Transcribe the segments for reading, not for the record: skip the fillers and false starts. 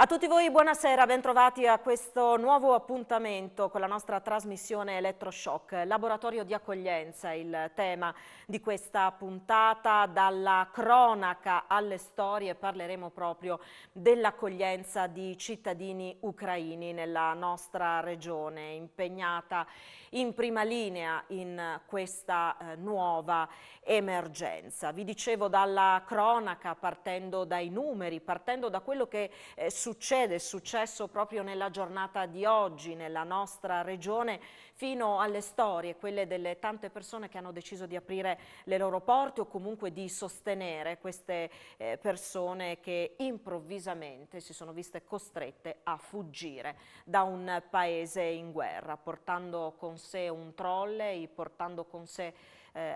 tutti voi buonasera, bentrovati a questo nuovo appuntamento con la nostra trasmissione Elettroshock, laboratorio di accoglienza, il tema di questa puntata. Dalla cronaca alle storie parleremo proprio dell'accoglienza di cittadini ucraini nella nostra regione, impegnata in prima linea in questa nuova emergenza. Vi dicevo dalla cronaca, partendo dai numeri, partendo da quello che è successo proprio nella giornata di oggi nella nostra regione, fino alle storie, quelle delle tante persone che hanno deciso di aprire le loro porte o comunque di sostenere queste persone che improvvisamente si sono viste costrette a fuggire da un paese in guerra, portando con sé un trolley, portando con sé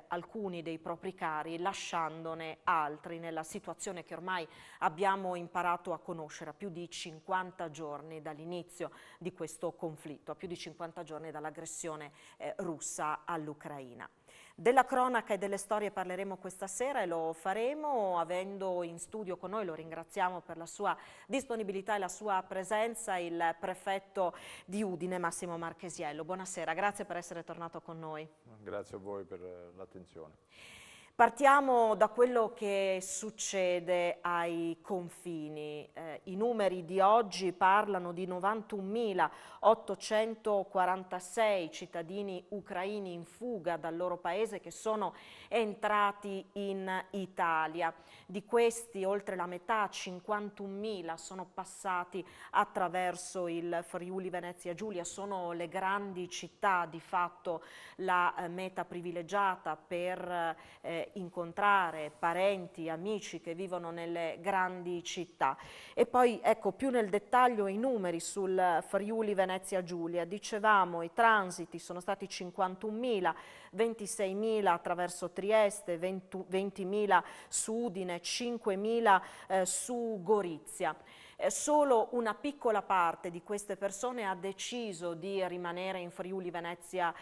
alcuni dei propri cari, lasciandone altri nella situazione che ormai abbiamo imparato a conoscere, a più di 50 giorni dall'inizio di questo conflitto, a più di 50 giorni dall'aggressione russa all'Ucraina. Della cronaca e delle storie parleremo questa sera e lo faremo avendo in studio con noi, lo ringraziamo per la sua disponibilità e la sua presenza, il prefetto di Udine Massimo Marchesiello. Buonasera, grazie per essere tornato con noi. Grazie a voi per l'attenzione. Partiamo da quello che succede ai confini. I numeri di oggi parlano di 91.846 cittadini ucraini in fuga dal loro paese che sono entrati in Italia. Di questi oltre la metà, 51.000, sono passati attraverso il Friuli Venezia Giulia. Sono le grandi città di fatto la meta privilegiata per incontrare parenti, amici che vivono nelle grandi città. E poi ecco più nel dettaglio i numeri sul Friuli Venezia Giulia. Dicevamo i transiti sono stati 51.000, 26.000 attraverso Trieste, 20.000 su Udine, 5.000 su Gorizia. Solo una piccola parte di queste persone ha deciso di rimanere in Friuli Venezia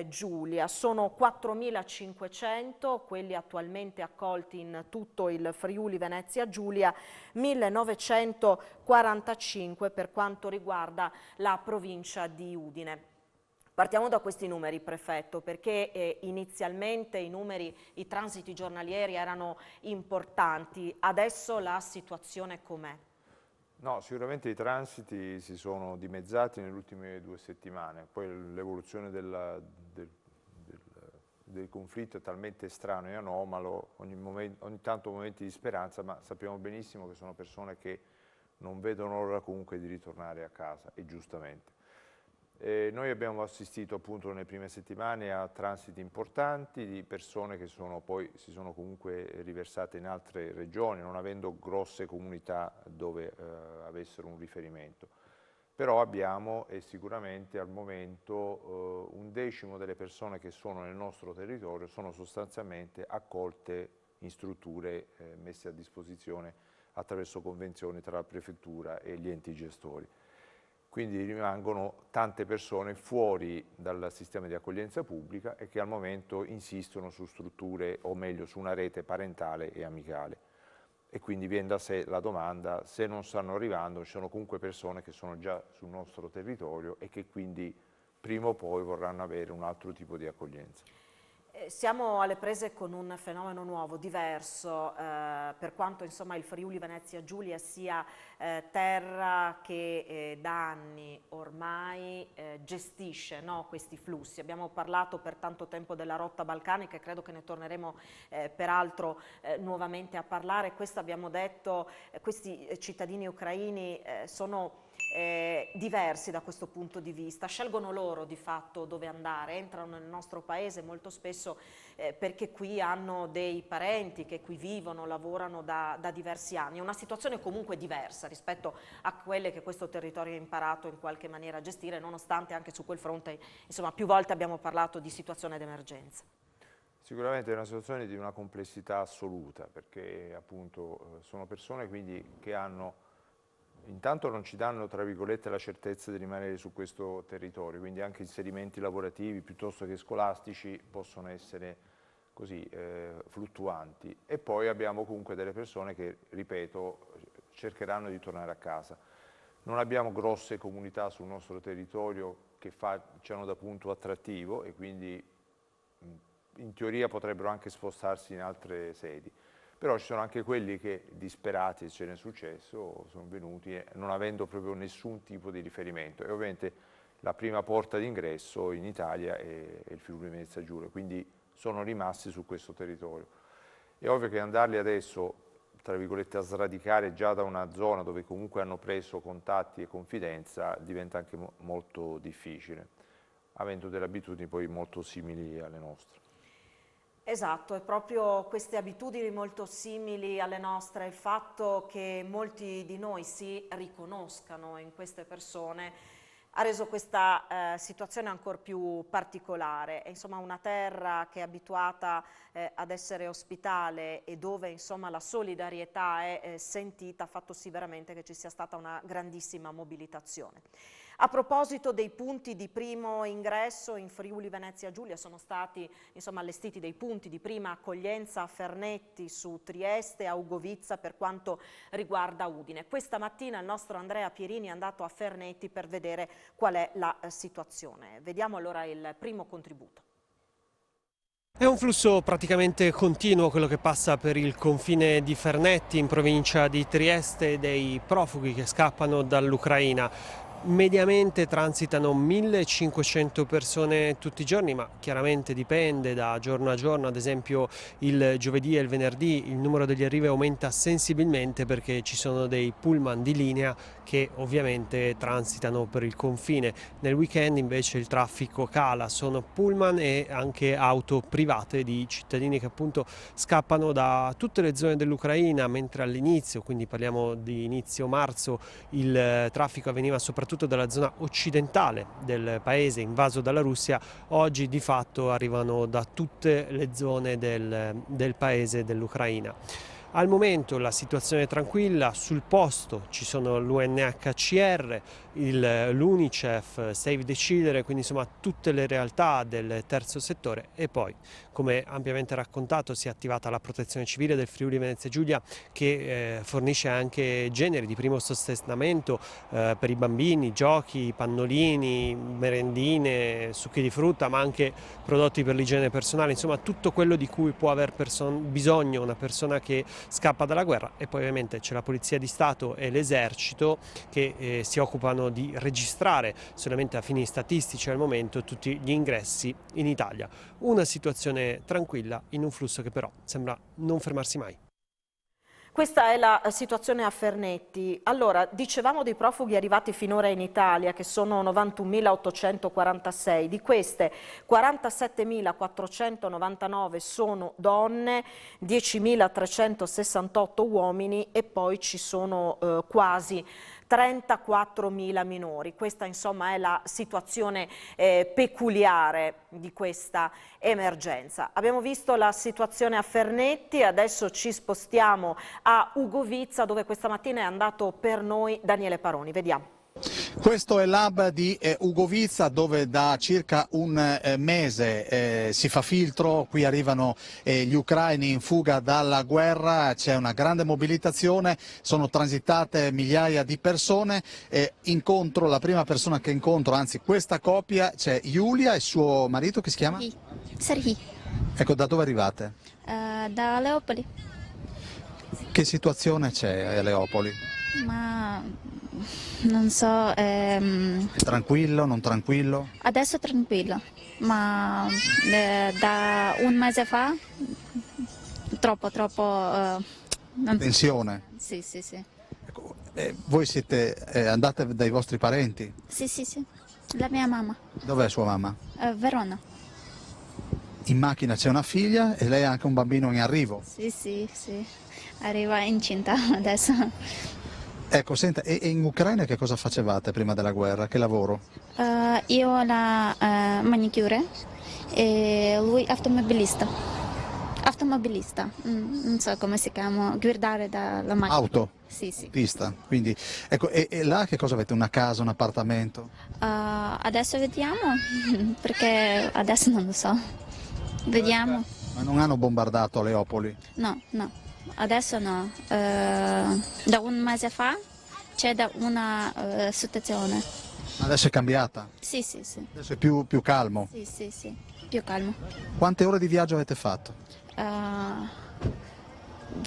Giulia. Sono 4.500 quelli attualmente accolti in tutto il Friuli Venezia Giulia, 1.945 per quanto riguarda la provincia di Udine. Partiamo da questi numeri, prefetto, perché inizialmente i transiti giornalieri erano importanti. Adesso la situazione com'è? No, sicuramente i transiti si sono dimezzati nelle ultime 2 settimane, poi l'evoluzione del conflitto è talmente strano e anomalo, ogni tanto momenti di speranza, ma sappiamo benissimo che sono persone che non vedono l'ora comunque di ritornare a casa, e giustamente. Noi abbiamo assistito appunto nelle prime settimane a transiti importanti di persone che poi si sono comunque riversate in altre regioni, non avendo grosse comunità dove avessero un riferimento. Però abbiamo sicuramente al momento 1/10 delle persone che sono nel nostro territorio sono sostanzialmente accolte in strutture messe a disposizione attraverso convenzioni tra la prefettura e gli enti gestori. Quindi rimangono tante persone fuori dal sistema di accoglienza pubblica e che al momento insistono su strutture, o meglio su una rete parentale e amicale. E quindi viene da sé la domanda: se non stanno arrivando, ci sono comunque persone che sono già sul nostro territorio e che quindi prima o poi vorranno avere un altro tipo di accoglienza. Siamo alle prese con un fenomeno nuovo, diverso, per quanto insomma il Friuli Venezia Giulia sia terra che da anni ormai gestisce, no, questi flussi. Abbiamo parlato per tanto tempo della rotta balcanica e credo che ne torneremo peraltro nuovamente a parlare. Questo abbiamo detto, questi cittadini ucraini sono diversi da questo punto di vista, scelgono loro di fatto dove andare, entrano nel nostro paese molto spesso perché qui hanno dei parenti che qui vivono, lavorano da diversi anni. È una situazione comunque diversa rispetto a quelle che questo territorio ha imparato in qualche maniera a gestire, nonostante anche su quel fronte insomma più volte abbiamo parlato di situazione d'emergenza. Sicuramente è una situazione di una complessità assoluta, perché appunto sono persone quindi che intanto non ci danno, tra virgolette, la certezza di rimanere su questo territorio, quindi anche inserimenti lavorativi piuttosto che scolastici possono essere così fluttuanti. E poi abbiamo comunque delle persone che, ripeto, cercheranno di tornare a casa. Non abbiamo grosse comunità sul nostro territorio che facciano da punto attrattivo e quindi in teoria potrebbero anche spostarsi in altre sedi. Però ci sono anche quelli che, disperati, ce n'è successo, sono venuti non avendo proprio nessun tipo di riferimento. E ovviamente la prima porta d'ingresso in Italia è il Friuli Venezia Giulia, quindi sono rimasti su questo territorio. È ovvio che andarli adesso, tra virgolette, a sradicare già da una zona dove comunque hanno preso contatti e confidenza diventa anche molto difficile, avendo delle abitudini poi molto simili alle nostre. Esatto, è proprio queste abitudini molto simili alle nostre, il fatto che molti di noi si riconoscano in queste persone ha reso questa situazione ancora più particolare. È insomma una terra che è abituata ad essere ospitale e dove insomma la solidarietà è sentita, ha fatto sì veramente che ci sia stata una grandissima mobilitazione. A proposito dei punti di primo ingresso in Friuli Venezia Giulia, sono stati insomma allestiti dei punti di prima accoglienza a Fernetti su Trieste, a Ugovizza per quanto riguarda Udine. Questa mattina il nostro Andrea Pierini è andato a Fernetti per vedere qual è la situazione. Vediamo allora il primo contributo. È un flusso praticamente continuo quello che passa per il confine di Fernetti in provincia di Trieste dei profughi che scappano dall'Ucraina. Mediamente transitano 1500 persone tutti i giorni, ma chiaramente dipende da giorno a giorno. Ad esempio il giovedì e il venerdì il numero degli arrivi aumenta sensibilmente perché ci sono dei pullman di linea che ovviamente transitano per il confine. Nel weekend invece il traffico cala, sono pullman e anche auto private di cittadini che appunto scappano da tutte le zone dell'Ucraina, mentre all'inizio, quindi parliamo di inizio marzo, il traffico avveniva soprattutto dalla zona occidentale del paese invaso dalla Russia. Oggi di fatto arrivano da tutte le zone del paese dell'Ucraina. Al momento la situazione è tranquilla, sul posto ci sono l'UNHCR, l'UNICEF, Save the Children, quindi insomma tutte le realtà del terzo settore e poi, come ampiamente raccontato, si è attivata la protezione civile del Friuli Venezia Giulia che fornisce anche generi di primo sostentamento per i bambini, giochi, pannolini, merendine, succhi di frutta, ma anche prodotti per l'igiene personale, insomma tutto quello di cui può aver bisogno una persona che scappa dalla guerra. E poi ovviamente c'è la Polizia di Stato e l'Esercito che si occupano di registrare solamente a fini statistici al momento tutti gli ingressi in Italia. Una situazione tranquilla in un flusso che però sembra non fermarsi mai. Questa è la situazione a Fernetti. Allora, dicevamo dei profughi arrivati finora in Italia, che sono 91.846. Di queste 47.499 sono donne, 10.368 uomini e poi ci sono quasi 34.000 minori. Questa insomma è la situazione peculiare di questa emergenza. Abbiamo visto la situazione a Fernetti, adesso ci spostiamo a Ugovizza dove questa mattina è andato per noi Daniele Paroni. Vediamo. Questo è l'hub di Ugovizza dove da circa un mese si fa filtro, qui arrivano gli ucraini in fuga dalla guerra, c'è una grande mobilitazione, sono transitate migliaia di persone, incontro la prima persona che incontro, anzi questa coppia, c'è Giulia e suo marito che si chiama? Serhi. Ecco, da dove arrivate? Da Leopoli. Che situazione c'è a Leopoli? Ma non so, Tranquillo, non tranquillo? adesso è tranquillo, ma da un mese fa troppo, Tensione? Sì, sì, sì. Ecco, voi siete andate dai vostri parenti? Sì, sì, sì. La mia mamma, Dov'è sua mamma? Verona. In macchina c'è una figlia e lei ha anche un bambino in arrivo. Sì, sì, sì. Arriva incinta adesso. Ecco, senta, e in Ucraina che cosa facevate prima della guerra? Che lavoro? Io ho la manicure e lui automobilista. Automobilista, non so come si chiama, guidare dalla macchina. Auto? Sì, sì. Pista, quindi, ecco, e là che cosa avete? Una casa, un appartamento? Adesso vediamo, perché adesso non lo so. Vediamo. Ma non hanno bombardato Leopoli? No, no, adesso no. Da un mese fa c'è da una situazione. Adesso è cambiata? Sì, sì, sì. Adesso è più calmo? Sì, sì, sì, più calmo. Quante ore di viaggio avete fatto?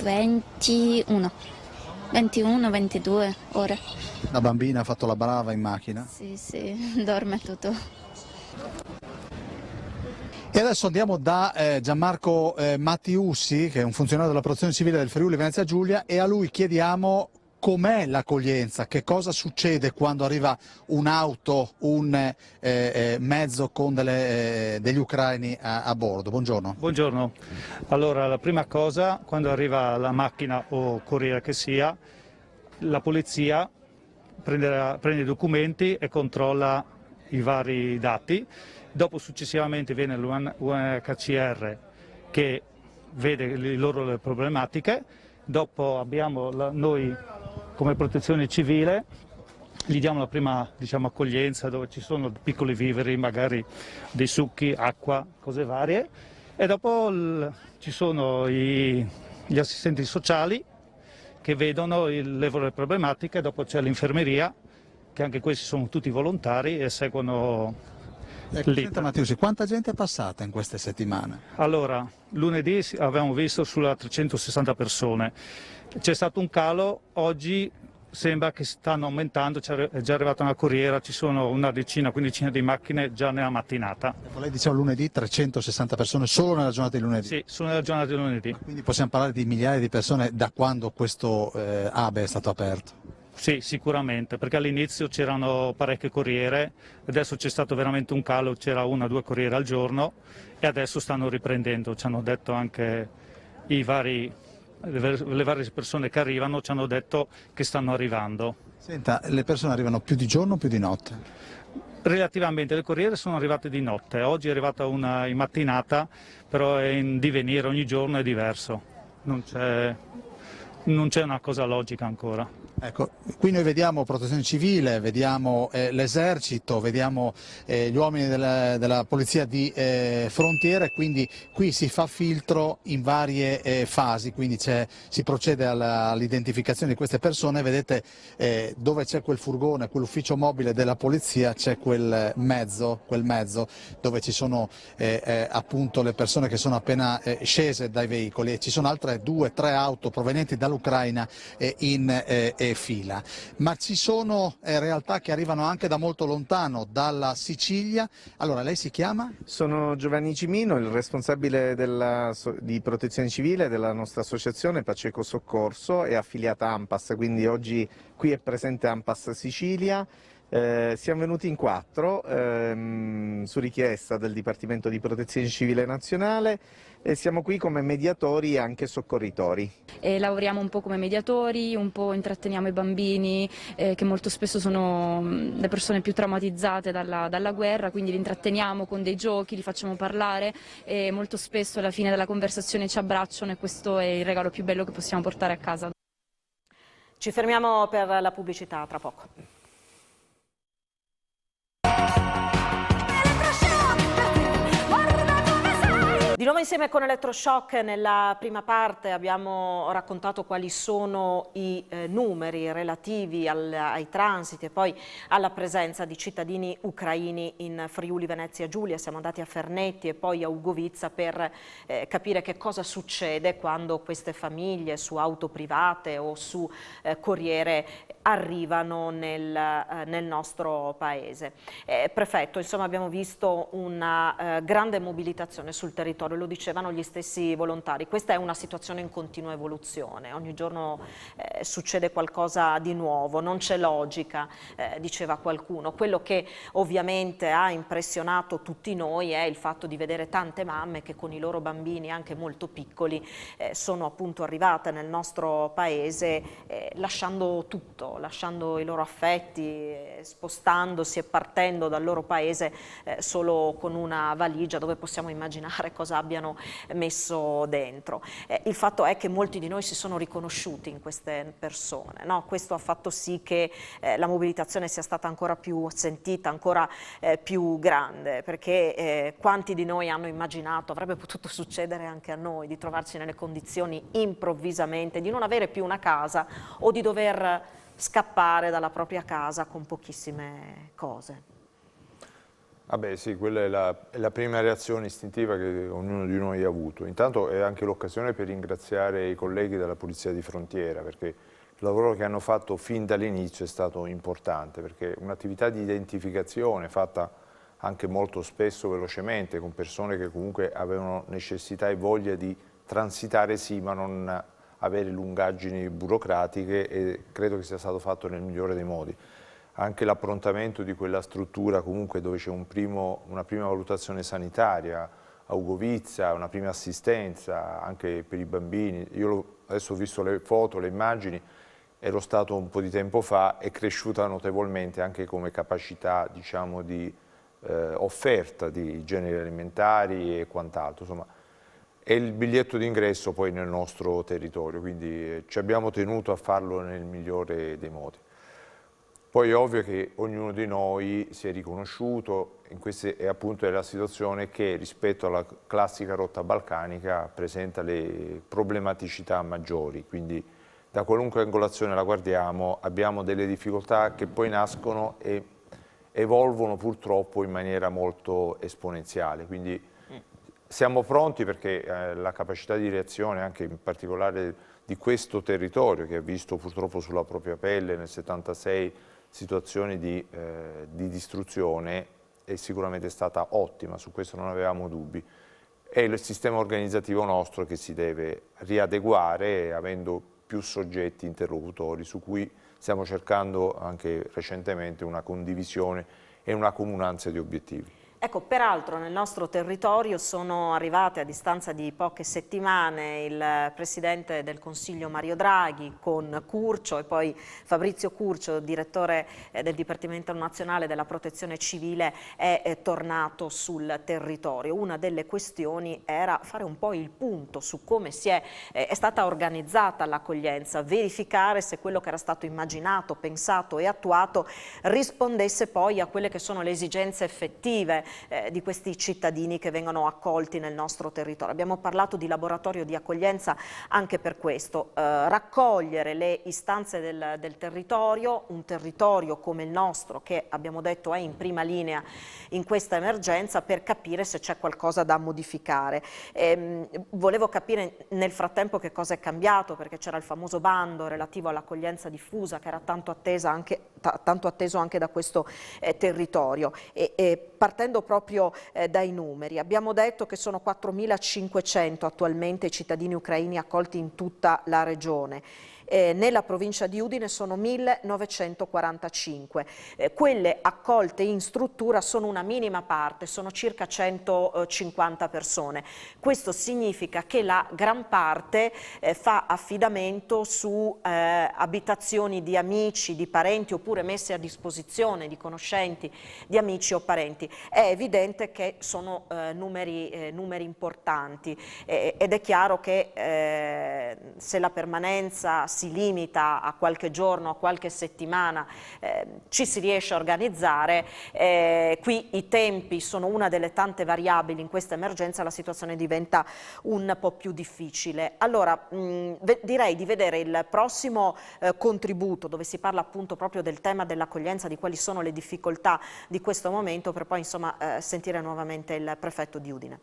21, 22 ore. La bambina ha fatto la brava in macchina? Sì, sì, dorme tutto. E adesso andiamo da Gianmarco Mattiussi, che è un funzionario della Protezione Civile del Friuli Venezia Giulia, e a lui chiediamo com'è l'accoglienza, che cosa succede quando arriva un'auto, un mezzo con degli ucraini a bordo. Buongiorno. Buongiorno. Allora, la prima cosa, quando arriva la macchina o corriere che sia, la polizia prende i documenti e controlla i vari dati. Dopo successivamente viene l'UNHCR che vede le loro problematiche. Dopo abbiamo noi come protezione civile, gli diamo la prima accoglienza, dove ci sono piccoli viveri, magari dei succhi, acqua, cose varie, e dopo ci sono gli assistenti sociali che vedono le loro problematiche, dopo c'è l'infermeria, che anche questi sono tutti volontari e seguono Senta Mattiussi, quanta gente è passata in queste settimane? Allora, lunedì avevamo visto sulla 360 persone, c'è stato un calo, oggi sembra che stanno aumentando, è già arrivata una corriera, ci sono una decina, quindicina di macchine già nella mattinata. Lei diceva lunedì 360 persone solo nella giornata di lunedì? Sì, solo nella giornata di lunedì. Quindi possiamo parlare di migliaia di persone da quando questo hub è stato aperto? Sì, sicuramente, perché all'inizio c'erano parecchie corriere, adesso c'è stato veramente un calo, c'era 1 o 2 corriere al giorno e adesso stanno riprendendo, ci hanno detto anche le varie persone che arrivano, ci hanno detto che stanno arrivando. Senta, le persone arrivano più di giorno o più di notte? Relativamente le corriere sono arrivate di notte, oggi è arrivata una in mattinata, però è in divenire, ogni giorno è diverso, non c'è una cosa logica ancora. Ecco, qui noi vediamo Protezione Civile, vediamo l'esercito, vediamo gli uomini della Polizia di Frontiera, quindi qui si fa filtro in varie fasi, quindi si procede all'identificazione di queste persone. Vedete dove c'è quel furgone, quell'ufficio mobile della Polizia, c'è quel mezzo dove ci sono appunto le persone che sono appena scese dai veicoli, e ci sono altre 2 o 3 auto provenienti dall'Ucraina in fila, ma ci sono realtà che arrivano anche da molto lontano, dalla Sicilia. Allora, lei si chiama? Sono Giovanni Cimino, il responsabile di protezione civile della nostra associazione Paceco Soccorso, è affiliata a ANPAS, quindi oggi qui è presente ANPAS Sicilia. Siamo venuti in 4 su richiesta del Dipartimento di Protezione Civile Nazionale e siamo qui come mediatori e anche soccorritori. Lavoriamo un po' come mediatori, un po' intratteniamo i bambini che molto spesso sono le persone più traumatizzate dalla guerra, quindi li intratteniamo con dei giochi, li facciamo parlare e molto spesso alla fine della conversazione ci abbracciano e questo è il regalo più bello che possiamo portare a casa. Ci fermiamo per la pubblicità, tra poco. Di nuovo insieme con Elettroshock. Nella prima parte abbiamo raccontato quali sono i numeri relativi ai transiti e poi alla presenza di cittadini ucraini in Friuli Venezia Giulia. Siamo andati a Fernetti e poi a Ugovizza per capire che cosa succede quando queste famiglie su auto private o su corriere arrivano nel nostro paese. Prefetto, insomma abbiamo visto una grande mobilitazione sul territorio. Lo dicevano gli stessi volontari, questa è una situazione in continua evoluzione, ogni giorno succede qualcosa di nuovo, non c'è logica, diceva qualcuno. Quello che ovviamente ha impressionato tutti noi è il fatto di vedere tante mamme che con i loro bambini anche molto piccoli sono appunto arrivate nel nostro paese lasciando tutto, lasciando i loro affetti, spostandosi e partendo dal loro paese solo con una valigia dove possiamo immaginare cosa abbiano messo dentro. Il fatto è che molti di noi si sono riconosciuti in queste persone, no? Questo ha fatto sì che la mobilitazione sia stata ancora più sentita, ancora più grande, perché quanti di noi hanno immaginato, avrebbe potuto succedere anche a noi, di trovarci nelle condizioni improvvisamente di non avere più una casa o di dover scappare dalla propria casa con pochissime cose. Ah beh sì, quella è la prima reazione istintiva che ognuno di noi ha avuto. Intanto è anche l'occasione per ringraziare i colleghi della Polizia di Frontiera, perché il lavoro che hanno fatto fin dall'inizio è stato importante, perché un'attività di identificazione fatta anche molto spesso velocemente, con persone che comunque avevano necessità e voglia di transitare sì, ma non avere lungaggini burocratiche, e credo che sia stato fatto nel migliore dei modi. Anche l'approntamento di quella struttura comunque dove c'è una prima valutazione sanitaria a Ugovizza, una prima assistenza anche per i bambini. Io adesso ho visto le foto, le immagini, ero stato un po' di tempo fa, è cresciuta notevolmente anche come capacità, diciamo, di offerta di generi alimentari e quant'altro. Insomma, è il biglietto d'ingresso poi nel nostro territorio, quindi ci abbiamo tenuto a farlo nel migliore dei modi. Poi è ovvio che ognuno di noi si è riconosciuto, e appunto è la situazione che rispetto alla classica rotta balcanica presenta le problematicità maggiori, quindi da qualunque angolazione la guardiamo abbiamo delle difficoltà che poi nascono e evolvono purtroppo in maniera molto esponenziale, quindi siamo pronti perché la capacità di reazione anche in particolare di questo territorio, che ha visto purtroppo sulla propria pelle nel 76 situazioni di distruzione, è sicuramente stata ottima, su questo non avevamo dubbi. È il sistema organizzativo nostro che si deve riadeguare avendo più soggetti interlocutori su cui stiamo cercando anche recentemente una condivisione e una comunanza di obiettivi. Ecco, peraltro nel nostro territorio sono arrivate a distanza di poche settimane il Presidente del Consiglio Mario Draghi con Curcio e poi Fabrizio Curcio, direttore del Dipartimento Nazionale della Protezione Civile, è tornato sul territorio. Una delle questioni era fare un po' il punto su come è stata organizzata l'accoglienza, verificare se quello che era stato immaginato, pensato e attuato rispondesse poi a quelle che sono le esigenze effettive di questi cittadini che vengono accolti nel nostro territorio. Abbiamo parlato di laboratorio di accoglienza anche per questo, raccogliere le istanze del territorio, un territorio come il nostro che abbiamo detto è in prima linea in questa emergenza, per capire se c'è qualcosa da modificare. Volevo capire nel frattempo che cosa è cambiato, perché c'era il famoso bando relativo all'accoglienza diffusa che era tanto atteso anche da questo territorio, e partendo proprio dai numeri, abbiamo detto che sono 4.500 attualmente i cittadini ucraini accolti in tutta la regione. Nella provincia di Udine sono 1.945, quelle accolte in struttura sono una minima parte, sono circa 150 persone. Questo significa che la gran parte fa affidamento su abitazioni di amici, di parenti, oppure messe a disposizione di conoscenti, di amici o parenti. È evidente che sono numeri importanti, ed è chiaro che se la permanenza si limita a qualche giorno, a qualche settimana, ci si riesce a organizzare. Qui i tempi sono una delle tante variabili in questa emergenza, la situazione diventa un po' più difficile. Allora direi di vedere il prossimo contributo, dove si parla appunto proprio del tema dell'accoglienza, di quali sono le difficoltà di questo momento, per poi insomma sentire nuovamente il prefetto di Udine.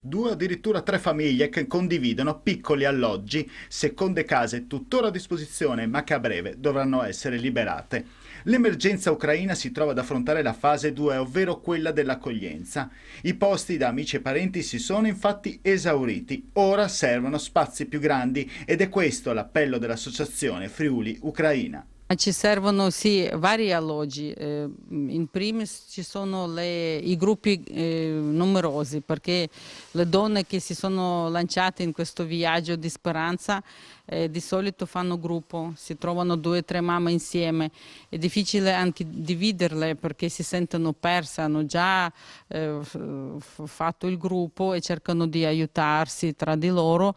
2 addirittura 3 famiglie che condividono piccoli alloggi, seconde case tuttora a disposizione ma che a breve dovranno essere liberate. L'emergenza ucraina si trova ad affrontare la fase 2, ovvero quella dell'accoglienza. I posti da amici e parenti si sono infatti esauriti, ora servono spazi più grandi ed è questo l'appello dell'associazione Friuli Ucraina. Ci servono sì vari alloggi, in primis ci sono i gruppi numerosi, perché le donne che si sono lanciate in questo viaggio di speranza di solito fanno gruppo, si trovano 2 o 3 mamme insieme, è difficile anche dividerle perché si sentono perse, hanno già fatto il gruppo e cercano di aiutarsi tra di loro.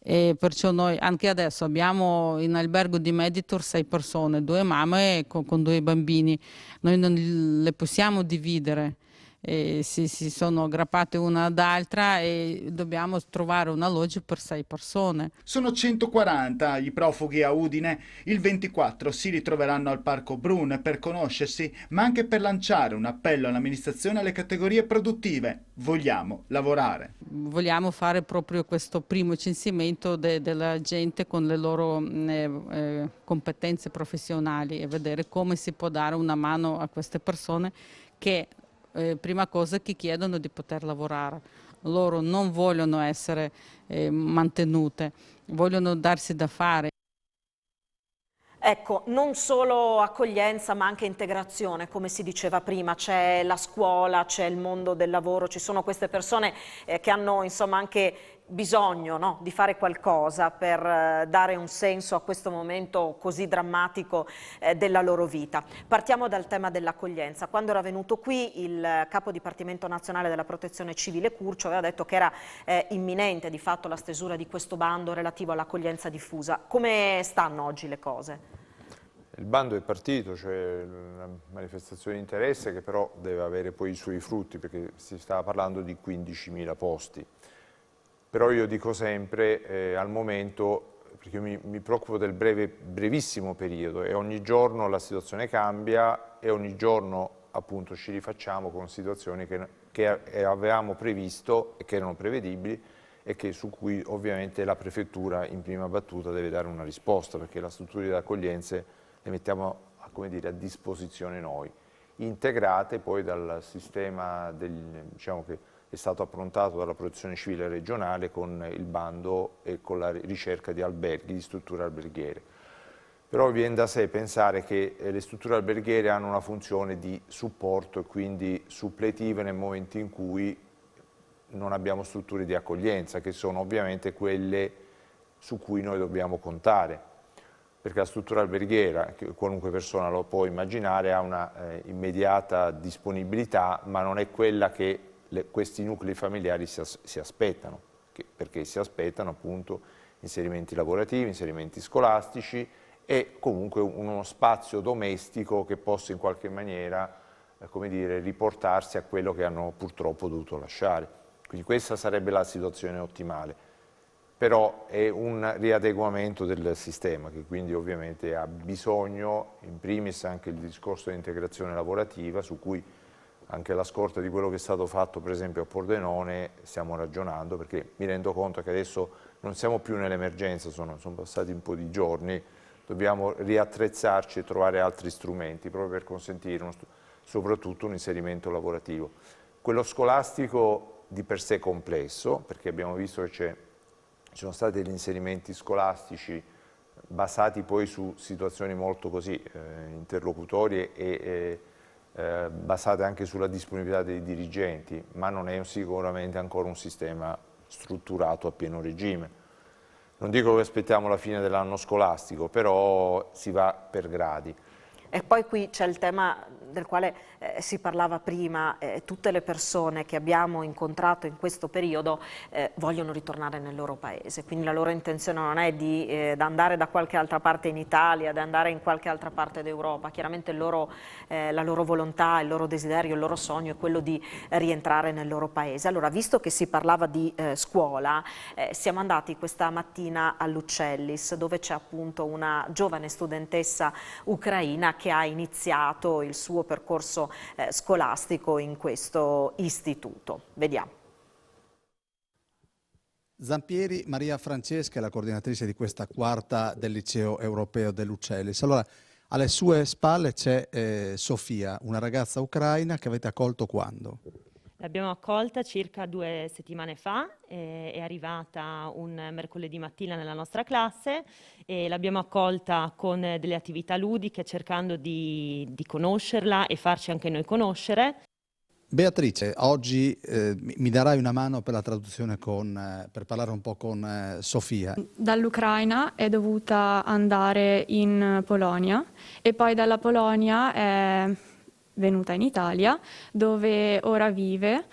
E perciò noi anche adesso abbiamo in albergo di Meditor 6 persone, 2 mamme con 2 bambini, noi non le possiamo dividere. si sono aggrappate una ad altra e dobbiamo trovare un alloggio per 6 persone. Sono 140 i profughi a Udine. Il 24 si ritroveranno al Parco Brun per conoscersi, ma anche per lanciare un appello all'amministrazione e alle categorie produttive. Vogliamo lavorare. Vogliamo fare proprio questo primo censimento della gente con le loro competenze professionali e vedere come si può dare una mano a queste persone che prima cosa che chiedono di poter lavorare. Loro non vogliono essere mantenute, vogliono darsi da fare. Ecco, non solo accoglienza ma anche integrazione, come si diceva prima, c'è la scuola, c'è il mondo del lavoro, ci sono queste persone che hanno insomma anche bisogno, no, di fare qualcosa per dare un senso a questo momento così drammatico della loro vita. Partiamo dal tema dell'accoglienza. Quando era venuto qui il capo dipartimento nazionale della protezione civile Curcio aveva detto che era imminente di fatto la stesura di questo bando relativo all'accoglienza diffusa. Come stanno oggi le cose? Il bando è partito, c'è una manifestazione di interesse che però deve avere poi i suoi frutti, perché si stava parlando di 15.000 posti. Però io dico sempre, al momento, perché io mi preoccupo del brevissimo periodo e ogni giorno la situazione cambia e ogni giorno appunto ci rifacciamo con situazioni che avevamo previsto e che erano prevedibili e su cui ovviamente la prefettura in prima battuta deve dare una risposta, perché la struttura di accoglienze le mettiamo come dire, a disposizione noi, integrate poi dal sistema diciamo che è stato approntato dalla protezione civile regionale con il bando e con la ricerca di alberghi, di strutture alberghiere. Però viene da sé pensare che le strutture alberghiere hanno una funzione di supporto e quindi suppletive nel momento in cui non abbiamo strutture di accoglienza, che sono ovviamente quelle su cui noi dobbiamo contare. Perché la struttura alberghiera, che qualunque persona lo può immaginare, ha una immediata disponibilità, ma non è quella che questi nuclei familiari si aspettano, perché si aspettano appunto inserimenti lavorativi, inserimenti scolastici e comunque uno spazio domestico che possa in qualche maniera come dire, riportarsi a quello che hanno purtroppo dovuto lasciare. Quindi questa sarebbe la situazione ottimale. Però è un riadeguamento del sistema che quindi ovviamente ha bisogno, in primis anche il discorso di integrazione lavorativa, su cui anche alla scorta di quello che è stato fatto per esempio a Pordenone stiamo ragionando, perché mi rendo conto che adesso non siamo più nell'emergenza, sono passati un po' di giorni, dobbiamo riattrezzarci e trovare altri strumenti proprio per consentire soprattutto un inserimento lavorativo. Quello scolastico di per sé complesso, perché abbiamo visto che ci sono stati degli inserimenti scolastici basati poi su situazioni molto così interlocutorie e basate anche sulla disponibilità dei dirigenti, ma non è sicuramente ancora un sistema strutturato a pieno regime. Non dico che aspettiamo la fine dell'anno scolastico, però si va per gradi. E poi qui c'è il tema del quale si parlava prima, tutte le persone che abbiamo incontrato in questo periodo vogliono ritornare nel loro paese, quindi la loro intenzione non è di andare da qualche altra parte in Italia, di andare in qualche altra parte d'Europa, chiaramente la loro volontà, il loro desiderio, il loro sogno è quello di rientrare nel loro paese. Allora, visto che si parlava di scuola, siamo andati questa mattina all'Uccellis, dove c'è appunto una giovane studentessa ucraina che ha iniziato il suo percorso scolastico in questo istituto. Vediamo. Zampieri Maria Francesca è la coordinatrice di questa quarta del liceo europeo dell'Uccellis. Allora, alle sue spalle c'è Sofia, una ragazza ucraina che avete accolto quando? L'abbiamo accolta circa 2 settimane fa, è arrivata un mercoledì mattina nella nostra classe e l'abbiamo accolta con delle attività ludiche cercando di conoscerla e farci anche noi conoscere. Beatrice, oggi mi darai una mano per la traduzione per parlare un po' con Sofia. Dall'Ucraina è dovuta andare in Polonia e poi dalla Polonia è venuta in Italia, dove ora vive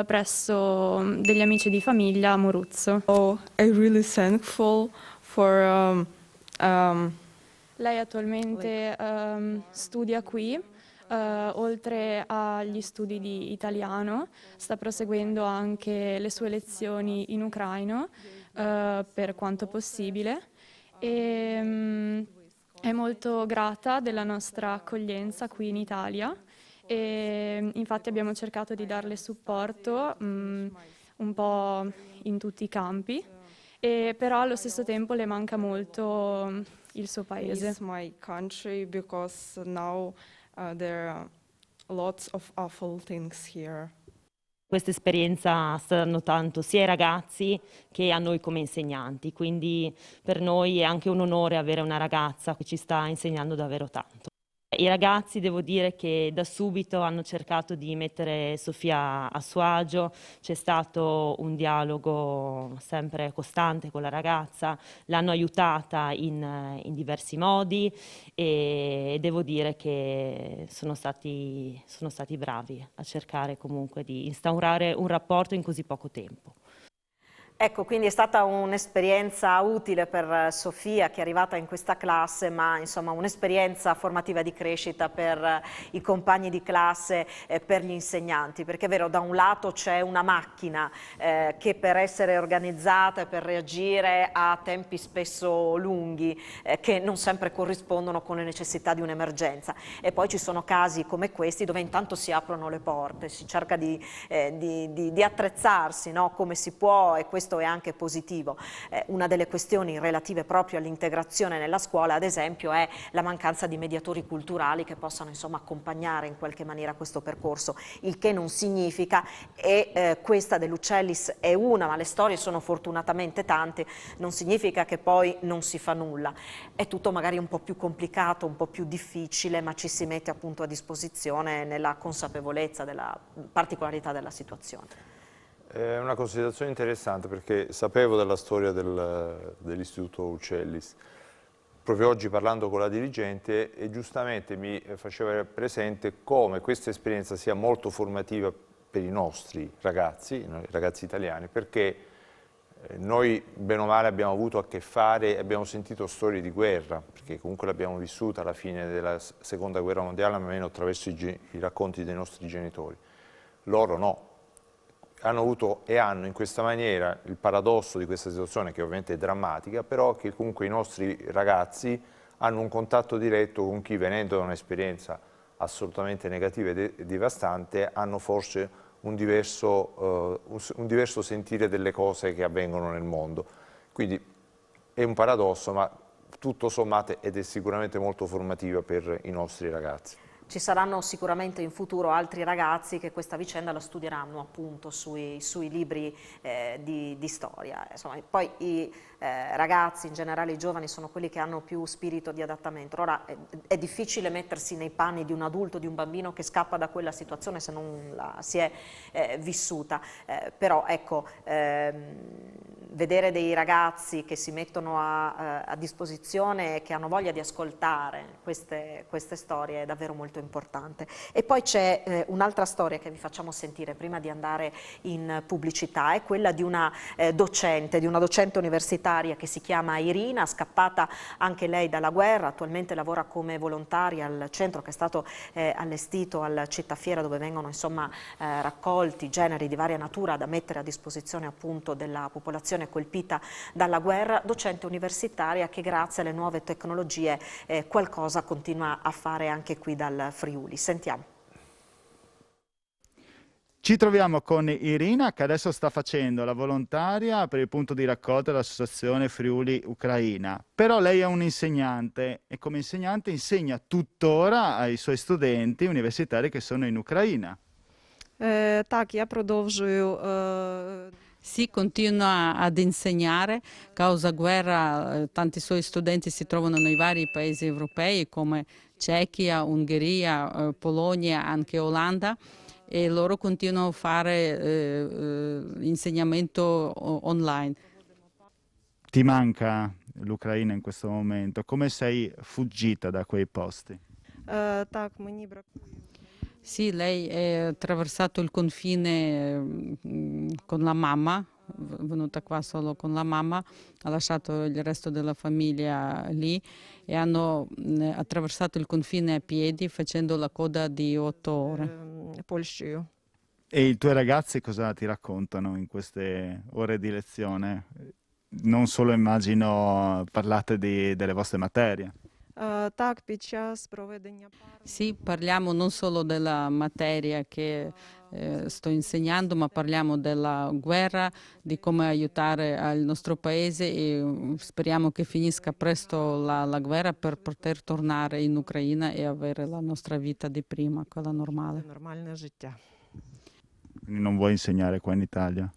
presso degli amici di famiglia a Moruzzo. Oh, I'm really thankful for Lei attualmente studia qui Oltre agli studi di italiano, sta proseguendo anche le sue lezioni in ucraino, per quanto possibile, e è molto grata della nostra accoglienza qui in Italia, e infatti abbiamo cercato di darle supporto un po' in tutti i campi, però allo stesso tempo le manca molto il suo paese. Miss my country because now there are lots of awful things here. Questa esperienza sta dando tanto sia ai ragazzi che a noi come insegnanti, quindi per noi è anche un onore avere una ragazza che ci sta insegnando davvero tanto. I ragazzi, devo dire che da subito hanno cercato di mettere Sofia a suo agio, c'è stato un dialogo sempre costante con la ragazza, l'hanno aiutata in diversi modi e devo dire che sono stati bravi a cercare comunque di instaurare un rapporto in così poco tempo. Ecco, quindi è stata un'esperienza utile per Sofia che è arrivata in questa classe, ma insomma un'esperienza formativa di crescita per i compagni di classe e per gli insegnanti, perché è vero, da un lato c'è una macchina che per essere organizzata e per reagire ha tempi spesso lunghi che non sempre corrispondono con le necessità di un'emergenza, e poi ci sono casi come questi dove intanto si aprono le porte, si cerca di attrezzarsi, no? Come si può, e questo è anche positivo. Una delle questioni relative proprio all'integrazione nella scuola, ad esempio, è la mancanza di mediatori culturali che possano insomma accompagnare in qualche maniera questo percorso, il che non significa, e questa dell'Uccellis è una, ma le storie sono fortunatamente tante, non significa che poi non si fa nulla. È tutto magari un po' più complicato, un po' più difficile, ma ci si mette appunto a disposizione nella consapevolezza della particolarità della situazione. È una considerazione interessante, perché sapevo della storia dell'Istituto Uccellis. Proprio oggi, parlando con la dirigente, e giustamente mi faceva presente come questa esperienza sia molto formativa per i nostri ragazzi, i ragazzi italiani, perché noi bene o male abbiamo avuto a che fare, abbiamo sentito storie di guerra, perché comunque l'abbiamo vissuta alla fine della Seconda Guerra Mondiale, almeno attraverso i racconti dei nostri genitori. Loro no. Hanno avuto e hanno in questa maniera il paradosso di questa situazione, che ovviamente è drammatica, però che comunque i nostri ragazzi hanno un contatto diretto con chi, venendo da un'esperienza assolutamente negativa e devastante, hanno forse un diverso sentire delle cose che avvengono nel mondo. Quindi è un paradosso, ma tutto sommato, ed è sicuramente molto formativa per i nostri ragazzi. Ci saranno sicuramente in futuro altri ragazzi che questa vicenda la studieranno appunto sui libri di storia. Insomma, poi i ragazzi, in generale i giovani, sono quelli che hanno più spirito di adattamento. Ora è difficile mettersi nei panni di un adulto, di un bambino che scappa da quella situazione se non la si è vissuta, però ecco, vedere dei ragazzi che si mettono a disposizione e che hanno voglia di ascoltare queste storie è davvero molto importante. E poi c'è un'altra storia che vi facciamo sentire prima di andare in pubblicità, è quella di una docente universitaria che si chiama Irina, scappata anche lei dalla guerra, attualmente lavora come volontaria al centro che è stato allestito al Cittafiera, dove vengono insomma raccolti generi di varia natura da mettere a disposizione appunto della popolazione colpita dalla guerra, docente universitaria che grazie alle nuove tecnologie qualcosa continua a fare anche qui dal Friuli. Sentiamo. Ci troviamo con Irina, che adesso sta facendo la volontaria per il punto di raccolta dell'Associazione Friuli Ucraina. Però lei è un insegnante e come insegnante insegna tuttora ai suoi studenti universitari che sono in Ucraina. Так, я продовжую. Sì, continua ad insegnare, causa guerra, tanti suoi studenti si trovano nei vari paesi europei come Cechia, Ungheria, Polonia, anche Olanda, e loro continuano a fare insegnamento online. Ti manca l'Ucraina in questo momento? Come sei fuggita da quei posti? Так, мені бракує. Sì, lei ha attraversato il confine con la mamma venuta qua solo con la mamma, ha lasciato il resto della famiglia lì e hanno attraversato il confine a piedi facendo la coda di 8 ore. E i tuoi ragazzi cosa ti raccontano in queste ore di lezione? Non solo immagino parlate delle vostre materie. Sì, parliamo non solo della materia che sto insegnando, ma parliamo della guerra, di come aiutare il nostro paese e speriamo che finisca presto la guerra per poter tornare in Ucraina e avere la nostra vita di prima, quella normale. Quindi non vuoi insegnare qua in Italia?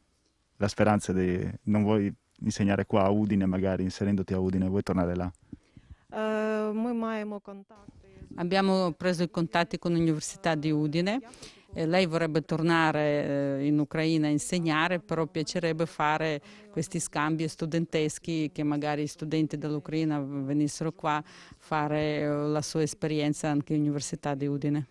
La speranza non vuoi insegnare qua a Udine, magari inserendoti a Udine, vuoi tornare là? Abbiamo preso i contatti con l'Università di Udine. Lei vorrebbe tornare in Ucraina a insegnare, però piacerebbe fare questi scambi studenteschi, che magari i studenti dell'Ucraina venissero qua a fare la sua esperienza anche all'Università di Udine.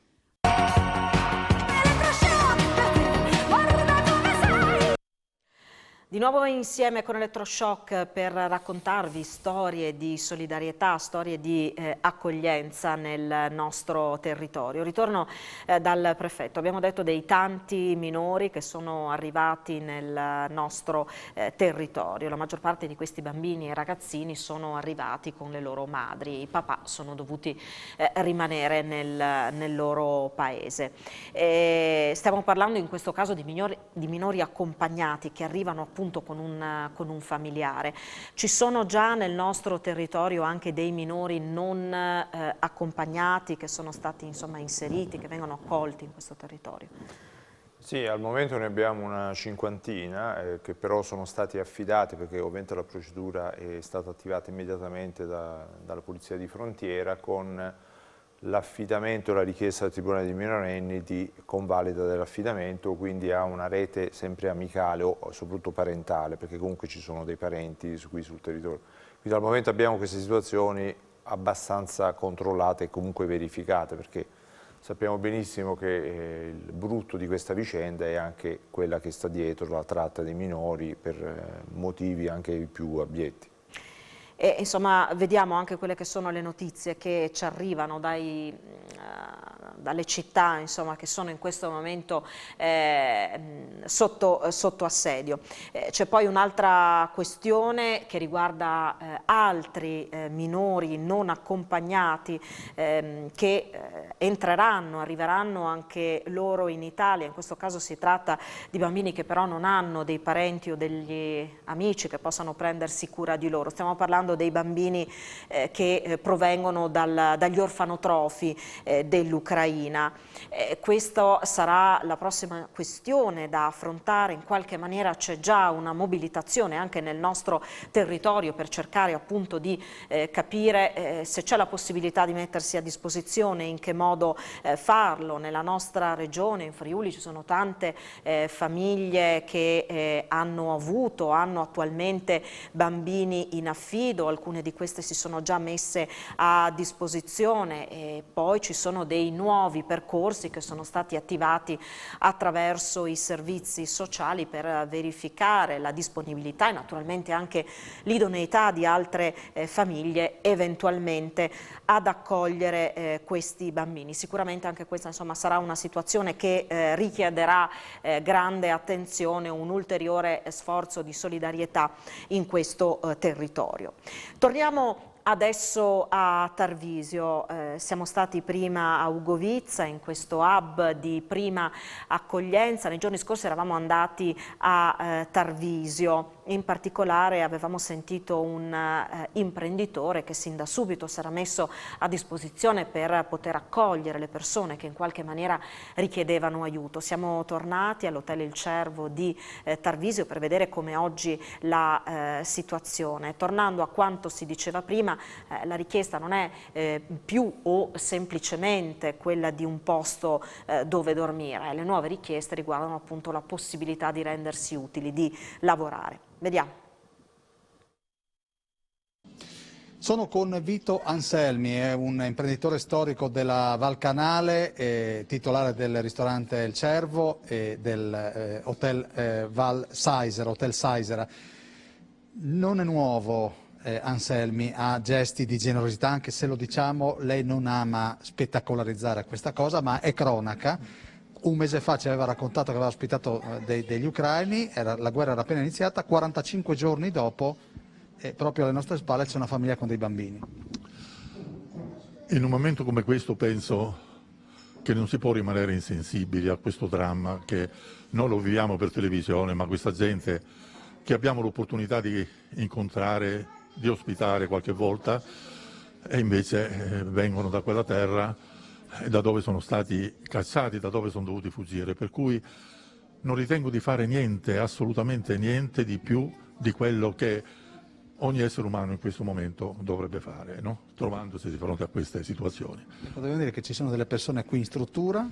Di nuovo insieme con Elettroshock per raccontarvi storie di solidarietà, storie di accoglienza nel nostro territorio. Ritorno dal prefetto. Abbiamo detto dei tanti minori che sono arrivati nel nostro territorio. La maggior parte di questi bambini e ragazzini sono arrivati con le loro madri. I papà sono dovuti rimanere nel loro paese. Stiamo parlando in questo caso di minori accompagnati che arrivano appunto con un familiare. Ci sono già nel nostro territorio anche dei minori non accompagnati che sono stati insomma inseriti, che vengono accolti in questo territorio? Sì, al momento ne abbiamo una cinquantina che però sono stati affidati, perché ovviamente la procedura è stata attivata immediatamente dalla Polizia di Frontiera con l'affidamento e la richiesta al Tribunale dei minorenni di convalida dell'affidamento, quindi a una rete sempre amicale o soprattutto parentale, perché comunque ci sono dei parenti qui sul territorio. Quindi al momento abbiamo queste situazioni abbastanza controllate e comunque verificate, perché sappiamo benissimo che il brutto di questa vicenda è anche quella che sta dietro la tratta dei minori per motivi anche più abietti. E insomma vediamo anche quelle che sono le notizie che ci arrivano dalle città insomma, che sono in questo momento sotto assedio. C'è poi un'altra questione che riguarda altri minori non accompagnati che arriveranno anche loro in Italia. In questo caso si tratta di bambini che però non hanno dei parenti o degli amici che possano prendersi cura di loro. Stiamo parlando dei bambini che provengono dagli orfanotrofi dell'Ucraina. Questa sarà la prossima questione da affrontare. In qualche maniera c'è già una mobilitazione anche nel nostro territorio per cercare appunto di capire se c'è la possibilità di mettersi a disposizione, in che modo farlo. Nella nostra regione, in Friuli, ci sono tante famiglie che hanno attualmente bambini in affido. Alcune di queste si sono già messe a disposizione e poi ci sono dei nuovi percorsi che sono stati attivati attraverso i servizi sociali per verificare la disponibilità e naturalmente anche l'idoneità di altre famiglie eventualmente ad accogliere questi bambini. Sicuramente anche questa insomma sarà una situazione che richiederà grande attenzione, un ulteriore sforzo di solidarietà in questo territorio. Torniamo adesso a Tarvisio. Siamo stati prima a Ugovizza, in questo hub di prima accoglienza. Nei giorni scorsi eravamo andati a Tarvisio. In particolare avevamo sentito un imprenditore che sin da subito si era messo a disposizione per poter accogliere le persone che in qualche maniera richiedevano aiuto. Siamo tornati all'Hotel Il Cervo di Tarvisio per vedere come oggi la situazione. Tornando a quanto si diceva prima, la richiesta non è più o semplicemente quella di un posto dove dormire. Le nuove richieste riguardano appunto la possibilità di rendersi utili, di lavorare. Vediamo. Sono con Vito Anselmi, è un imprenditore storico della Val Canale, titolare del ristorante Il Cervo e del hotel Val Saisera, Hotel Saisera. Non è nuovo Anselmi ha gesti di generosità, anche se lo diciamo, lei non ama spettacolarizzare questa cosa, ma è cronaca. Un mese fa ci aveva raccontato che aveva ospitato degli ucraini, la guerra era appena iniziata, 45 giorni dopo, proprio alle nostre spalle c'è una famiglia con dei bambini. In un momento come questo penso che non si può rimanere insensibili a questo dramma, che noi lo viviamo per televisione, ma questa gente che abbiamo l'opportunità di incontrare, di ospitare qualche volta, e invece vengono da quella terra da dove sono stati cacciati, da dove sono dovuti fuggire, per cui non ritengo di fare niente, assolutamente niente di più di quello che ogni essere umano in questo momento dovrebbe fare, no? Trovandosi di fronte a queste situazioni. Potevo dire che ci sono delle persone qui in struttura?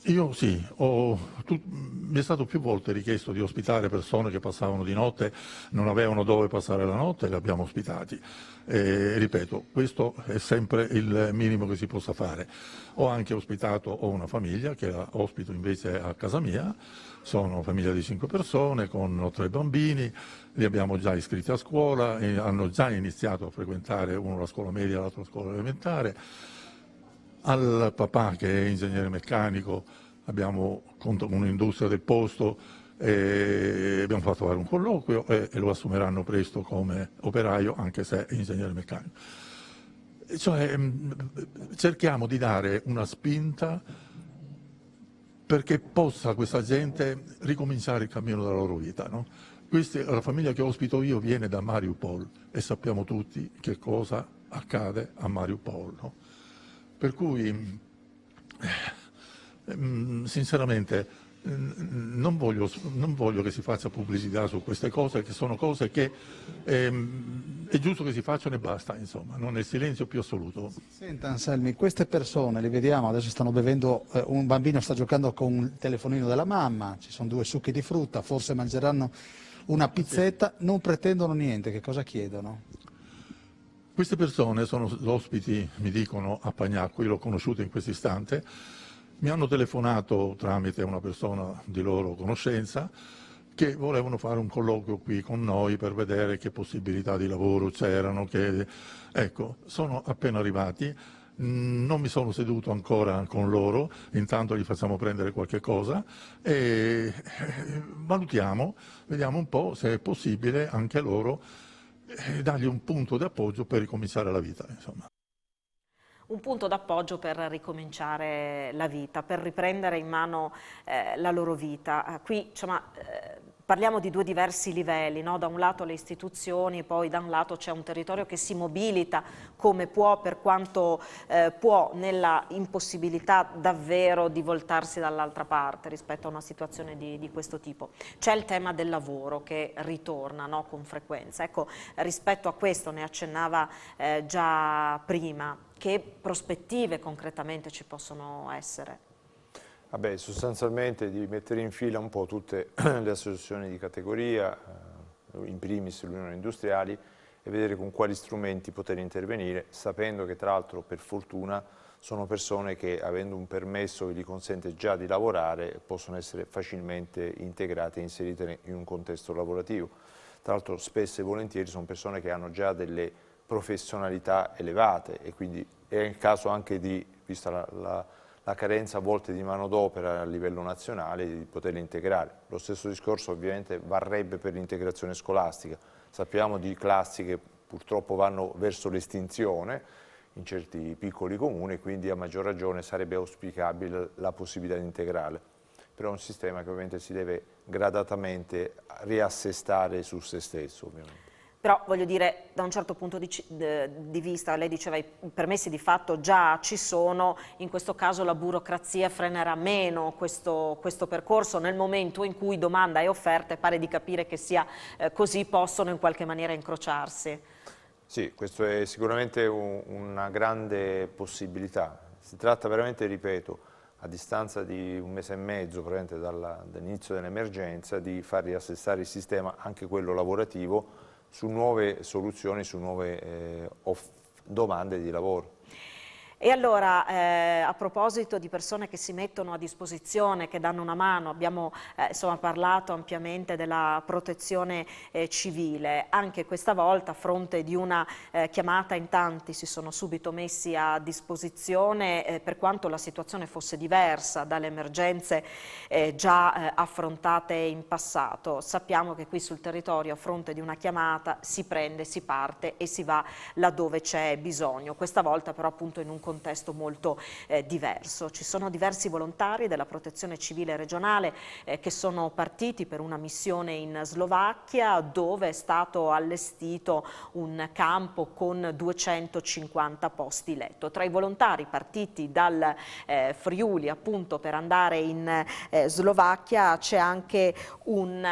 Io sì, mi è stato più volte richiesto di ospitare persone che passavano di notte, non avevano dove passare la notte e li abbiamo ospitati. Ripeto, questo è sempre il minimo che si possa fare. Ho anche ospitato una famiglia che ospito invece a casa mia, sono famiglia di 5 persone con 3 bambini, li abbiamo già iscritti a scuola, hanno già iniziato a frequentare uno la scuola media e l'altro la scuola elementare. Al papà che è ingegnere meccanico abbiamo un'industria del posto, abbiamo fatto fare un colloquio e lo assumeranno presto come operaio anche se è ingegnere meccanico. Cioè, cerchiamo di dare una spinta perché possa questa gente ricominciare il cammino della loro vita, no? La famiglia che ospito io viene da Mariupol e sappiamo tutti che cosa accade a Mariupol, no? Per cui, sinceramente, non voglio che si faccia pubblicità su queste cose, che sono cose che è giusto che si facciano e basta, insomma, non nel silenzio più assoluto. Senta Anselmi, queste persone, li vediamo, adesso stanno bevendo, un bambino sta giocando con il telefonino della mamma, ci sono 2 succhi di frutta, forse mangeranno una pizzetta, non pretendono niente, che cosa chiedono? Queste persone sono ospiti, mi dicono, a Pagnacco, io l'ho conosciuto in questo istante, mi hanno telefonato tramite una persona di loro conoscenza che volevano fare un colloquio qui con noi per vedere che possibilità di lavoro c'erano, ecco, sono appena arrivati, non mi sono seduto ancora con loro, intanto gli facciamo prendere qualche cosa e valutiamo, vediamo un po' se è possibile anche a loro dargli un punto di appoggio per ricominciare la vita, insomma. Un punto d'appoggio per ricominciare la vita, per riprendere in mano la loro vita. Qui insomma, parliamo di 2 diversi livelli, no? Da un lato le istituzioni, poi da un lato c'è un territorio che si mobilita come può, per quanto può, nella impossibilità davvero di voltarsi dall'altra parte rispetto a una situazione di questo tipo. C'è il tema del lavoro che ritorna, no? Con frequenza. Ecco, rispetto a questo ne accennava già prima. Che prospettive concretamente ci possono essere? Vabbè, sostanzialmente di mettere in fila un po' tutte le associazioni di categoria, in primis l'Unione Industriali, e vedere con quali strumenti poter intervenire, sapendo che tra l'altro per fortuna sono persone che, avendo un permesso che gli consente già di lavorare, possono essere facilmente integrate e inserite in un contesto lavorativo. Tra l'altro spesso e volentieri sono persone che hanno già delle professionalità elevate e quindi è il caso anche di, vista la carenza a volte di manodopera a livello nazionale, di poterli integrare. Lo stesso discorso ovviamente varrebbe per l'integrazione scolastica. Sappiamo di classi che purtroppo vanno verso l'estinzione in certi piccoli comuni, quindi a maggior ragione sarebbe auspicabile la possibilità di integrare. Però è un sistema che ovviamente si deve gradatamente riassestare su se stesso, ovviamente. Però voglio dire, da un certo punto di vista, lei diceva i permessi di fatto già ci sono, in questo caso la burocrazia frenerà meno questo percorso nel momento in cui domanda e offerta, pare di capire che sia così, possono in qualche maniera incrociarsi. Sì, questo è sicuramente una grande possibilità. Si tratta veramente, ripeto, a distanza di 1 mese e mezzo dall'inizio dell'emergenza, di far riassestare il sistema, anche quello lavorativo, su nuove soluzioni, su nuove domande di lavoro. E allora, a proposito di persone che si mettono a disposizione, che danno una mano, abbiamo insomma, parlato ampiamente della protezione civile. Anche questa volta, a fronte di una chiamata, in tanti si sono subito messi a disposizione, per quanto la situazione fosse diversa dalle emergenze già affrontate in passato. Sappiamo che qui sul territorio, a fronte di una chiamata, si prende, si parte e si va laddove c'è bisogno. Questa volta però appunto in un contesto molto diverso. Ci sono diversi volontari della Protezione Civile regionale che sono partiti per una missione in Slovacchia, dove è stato allestito un campo con 250 posti letto. Tra i volontari partiti dal Friuli appunto per andare in Slovacchia c'è anche un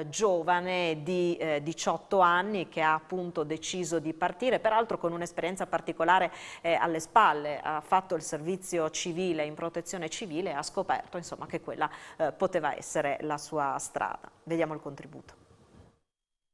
giovane di 18 anni che ha appunto deciso di partire, peraltro con un'esperienza particolare alle spalle. Ha fatto il servizio civile in protezione civile e ha scoperto insomma che quella poteva essere la sua strada. Vediamo il contributo.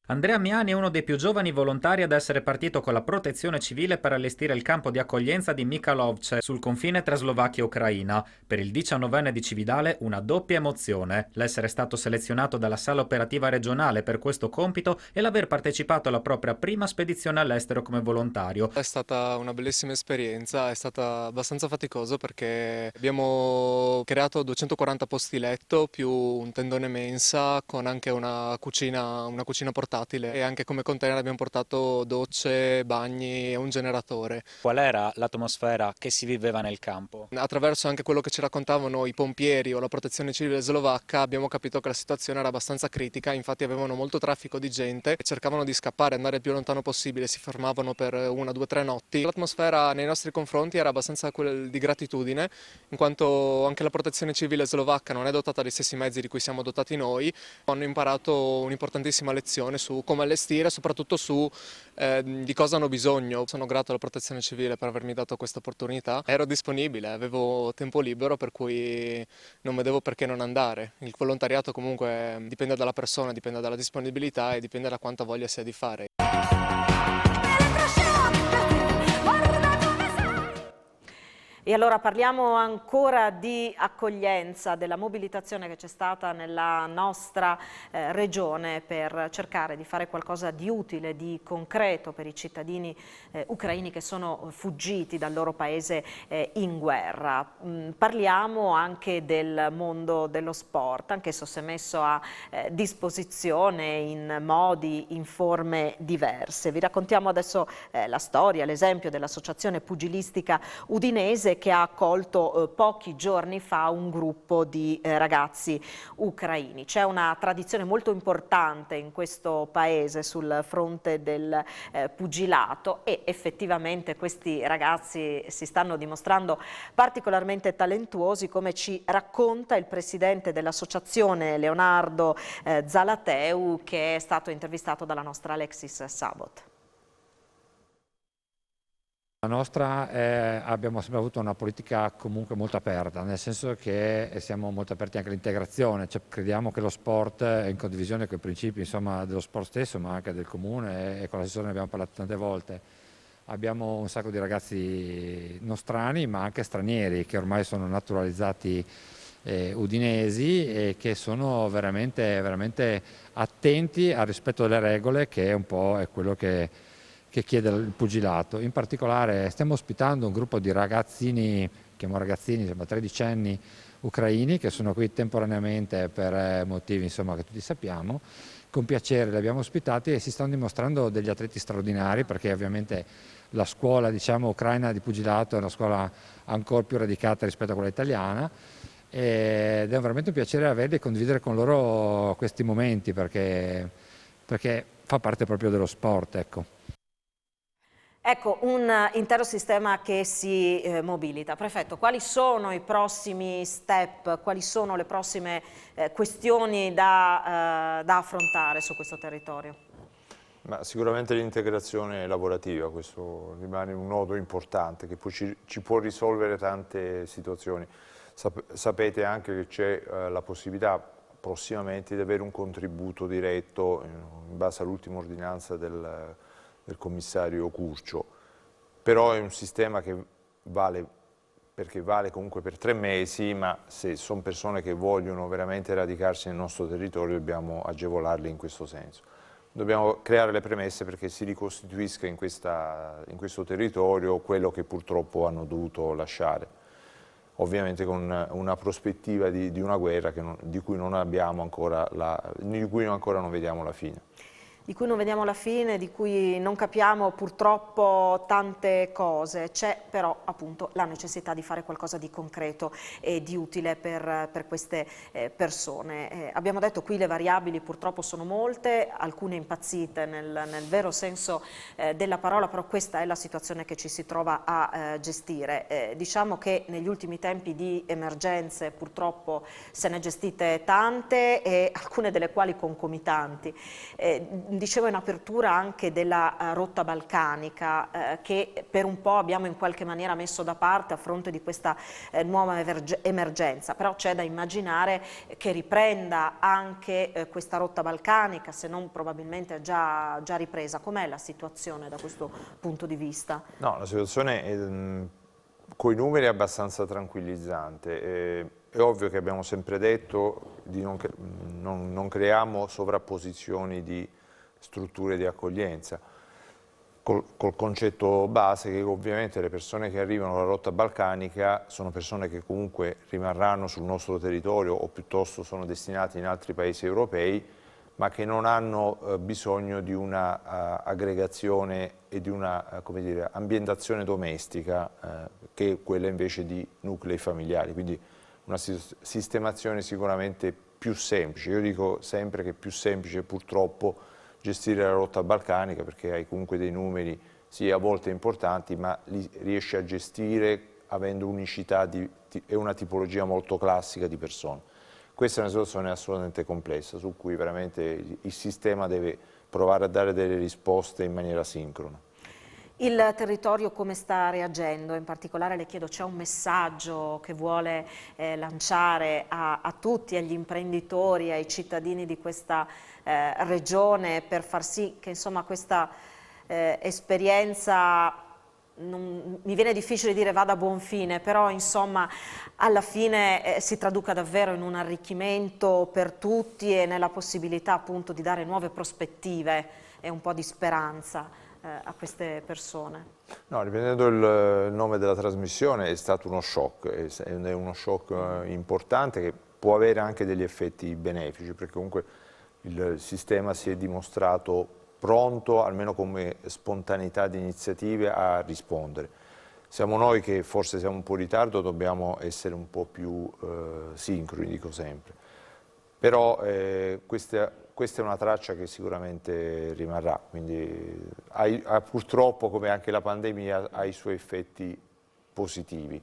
Andrea Miani è uno dei più giovani volontari ad essere partito con la protezione civile per allestire il campo di accoglienza di Michalovce sul confine tra Slovacchia e Ucraina. Per il 19enne di Cividale una doppia emozione: l'essere stato selezionato dalla sala operativa regionale per questo compito e l'aver partecipato alla propria prima spedizione all'estero come volontario. È stata una bellissima esperienza, è stata abbastanza faticoso perché abbiamo creato 240 posti letto più un tendone mensa con anche una cucina portatile, e anche come container abbiamo portato docce, bagni e un generatore. Qual era l'atmosfera che si viveva nel campo? Attraverso anche quello che ci raccontavano i pompieri o la protezione civile slovacca abbiamo capito che la situazione era abbastanza critica, infatti avevano molto traffico di gente, cercavano di scappare, andare il più lontano possibile, si fermavano per 1, 2, 3 notti. L'atmosfera nei nostri confronti era abbastanza quella di gratitudine, in quanto anche la protezione civile slovacca non è dotata degli stessi mezzi di cui siamo dotati noi. Hanno imparato un'importantissima lezione su come allestire, soprattutto su di cosa hanno bisogno. Sono grato alla protezione civile per avermi dato questa opportunità. Ero disponibile, avevo tempo libero, per cui non vedevo perché non andare. Il volontariato comunque dipende dalla persona, dipende dalla disponibilità e dipende da quanta voglia si ha di fare. E allora parliamo ancora di accoglienza, della mobilitazione che c'è stata nella nostra regione per cercare di fare qualcosa di utile, di concreto per i cittadini ucraini che sono fuggiti dal loro paese in guerra. Parliamo anche del mondo dello sport, anch'esso si è messo a disposizione in modi, in forme diverse. Vi raccontiamo adesso la storia, l'esempio dell'Associazione Pugilistica Udinese che ha accolto pochi giorni fa un gruppo di ragazzi ucraini. C'è una tradizione molto importante in questo paese sul fronte del pugilato e effettivamente questi ragazzi si stanno dimostrando particolarmente talentuosi, come ci racconta il presidente dell'associazione Leonardo Zalateu, che è stato intervistato dalla nostra Alexis Sabot. La nostra abbiamo sempre avuto una politica comunque molto aperta, nel senso che siamo molto aperti anche all'integrazione, cioè, crediamo che lo sport è in condivisione con i principi insomma, dello sport stesso, ma anche del comune, e con l'assessore ne abbiamo parlato tante volte. Abbiamo un sacco di ragazzi nostrani ma anche stranieri che ormai sono naturalizzati udinesi e che sono veramente, veramente attenti al rispetto delle regole, che è un po' quello che chiede il pugilato. In particolare stiamo ospitando un gruppo di ragazzini, chiamo ragazzini, sembra 13enni ucraini, che sono qui temporaneamente per motivi insomma, che tutti sappiamo. Con piacere li abbiamo ospitati e si stanno dimostrando degli atleti straordinari, perché ovviamente la scuola diciamo, ucraina di pugilato è una scuola ancora più radicata rispetto a quella italiana, ed è veramente un piacere averli e condividere con loro questi momenti, perché fa parte proprio dello sport. Ecco. Ecco, un intero sistema che si mobilita. Prefetto, quali sono i prossimi step, quali sono le prossime questioni da affrontare su questo territorio? Ma sicuramente l'integrazione lavorativa, questo rimane un nodo importante che poi ci può risolvere tante situazioni. Sapete anche che c'è la possibilità, prossimamente di avere un contributo diretto in base all'ultima ordinanza del commissario Curcio, però è un sistema che vale, perché vale comunque per 3 mesi, ma se sono persone che vogliono veramente radicarsi nel nostro territorio dobbiamo agevolarli in questo senso. Dobbiamo creare le premesse perché si ricostituisca in questo territorio quello che purtroppo hanno dovuto lasciare, ovviamente con una prospettiva di una guerra di cui ancora non vediamo la fine. Di cui non vediamo la fine, di cui non capiamo purtroppo tante cose. C'è però appunto la necessità di fare qualcosa di concreto e di utile per queste persone. Abbiamo detto qui le variabili purtroppo sono molte, alcune impazzite nel vero senso della parola, però questa è la situazione che ci si trova a gestire. Diciamo che negli ultimi tempi di emergenze purtroppo se ne gestite tante e alcune delle quali concomitanti. Dicevo in apertura anche della rotta balcanica che per un po' abbiamo in qualche maniera messo da parte a fronte di questa nuova emergenza, però c'è da immaginare che riprenda anche questa rotta balcanica, se non probabilmente già ripresa. Com'è la situazione da questo punto di vista? No, la situazione coi numeri è abbastanza tranquillizzante. È ovvio che abbiamo sempre detto di non creiamo sovrapposizioni di strutture di accoglienza, col concetto base che ovviamente le persone che arrivano dalla rotta balcanica sono persone che comunque rimarranno sul nostro territorio o piuttosto sono destinati in altri paesi europei, ma che non hanno bisogno di una aggregazione e di una ambientazione domestica che è quella invece di nuclei familiari, quindi una sistemazione sicuramente più semplice. Io dico sempre che è più semplice purtroppo gestire la rotta balcanica perché hai comunque dei numeri sì a volte importanti, ma li riesci a gestire avendo unicità e una tipologia molto classica di persone. Questa è una situazione assolutamente complessa su cui veramente il sistema deve provare a dare delle risposte in maniera sincrona. Il territorio come sta reagendo? In particolare le chiedo, c'è un messaggio che vuole lanciare a tutti, agli imprenditori, ai cittadini di questa regione per far sì che insomma questa esperienza, mi viene difficile dire vada a buon fine, però insomma alla fine si traduca davvero in un arricchimento per tutti e nella possibilità appunto di dare nuove prospettive e un po' di speranza a queste persone? No, riprendendo il nome della trasmissione, è stato uno shock, è uno shock importante che può avere anche degli effetti benefici, perché comunque il sistema si è dimostrato pronto, almeno come spontaneità di iniziative, a rispondere. Siamo noi che forse siamo un po' in ritardo, dobbiamo essere un po' più sincroni, dico sempre. Però questa è una traccia che sicuramente rimarrà, quindi purtroppo, come anche la pandemia, ha i suoi effetti positivi.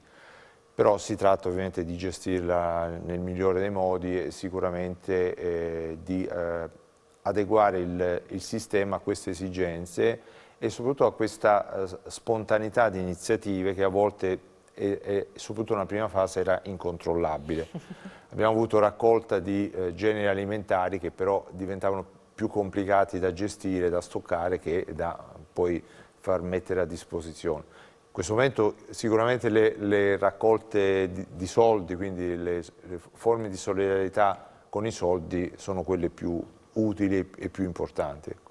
Però si tratta ovviamente di gestirla nel migliore dei modi e sicuramente di adeguare il sistema a queste esigenze e soprattutto a questa spontaneità di iniziative che a volte, soprattutto nella prima fase, era incontrollabile. Abbiamo avuto raccolta di generi alimentari che però diventavano più complicati da gestire, da stoccare, che da poi far mettere a disposizione. In questo momento sicuramente le raccolte di soldi, quindi le forme di solidarietà con i soldi, sono quelle più utili e più importanti. Ecco.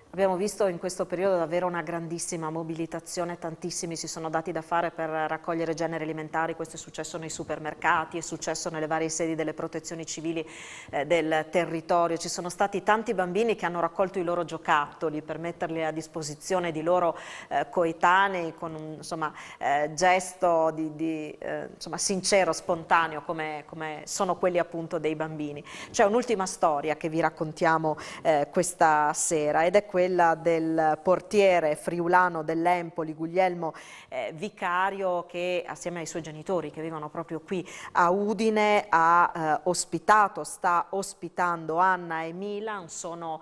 Abbiamo visto in questo periodo davvero una grandissima mobilitazione, tantissimi si sono dati da fare per raccogliere generi alimentari, questo è successo nei supermercati, è successo nelle varie sedi delle protezioni civili del territorio, ci sono stati tanti bambini che hanno raccolto i loro giocattoli per metterli a disposizione di loro coetanei con un gesto sincero, spontaneo come sono quelli appunto dei bambini. C'è un'ultima storia che vi raccontiamo questa sera ed è quella quella del portiere friulano dell'Empoli, Guglielmo Vicario, che assieme ai suoi genitori che vivono proprio qui a Udine ha ospitato, sta ospitando Anna e Milan. Sono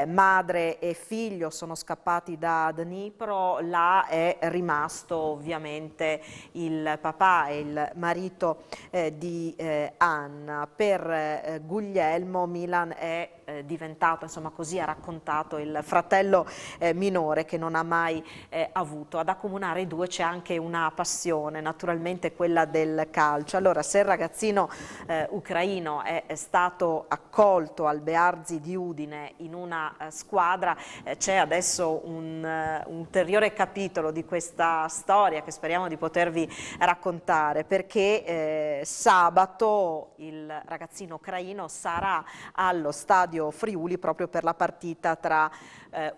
madre e figlio, sono scappati da Dnipro, là è rimasto ovviamente il papà e il marito di Anna. Per Guglielmo, Milan è diventato, insomma così ha raccontato, il fratello minore che non ha mai avuto. Ad accomunare i due c'è anche una passione, naturalmente quella del calcio. Allora, se il ragazzino ucraino è stato accolto al Bearzi di Udine in una squadra, c'è adesso un ulteriore capitolo di questa storia che speriamo di potervi raccontare, perché sabato il ragazzino ucraino sarà allo stadio Friuli proprio per la partita tra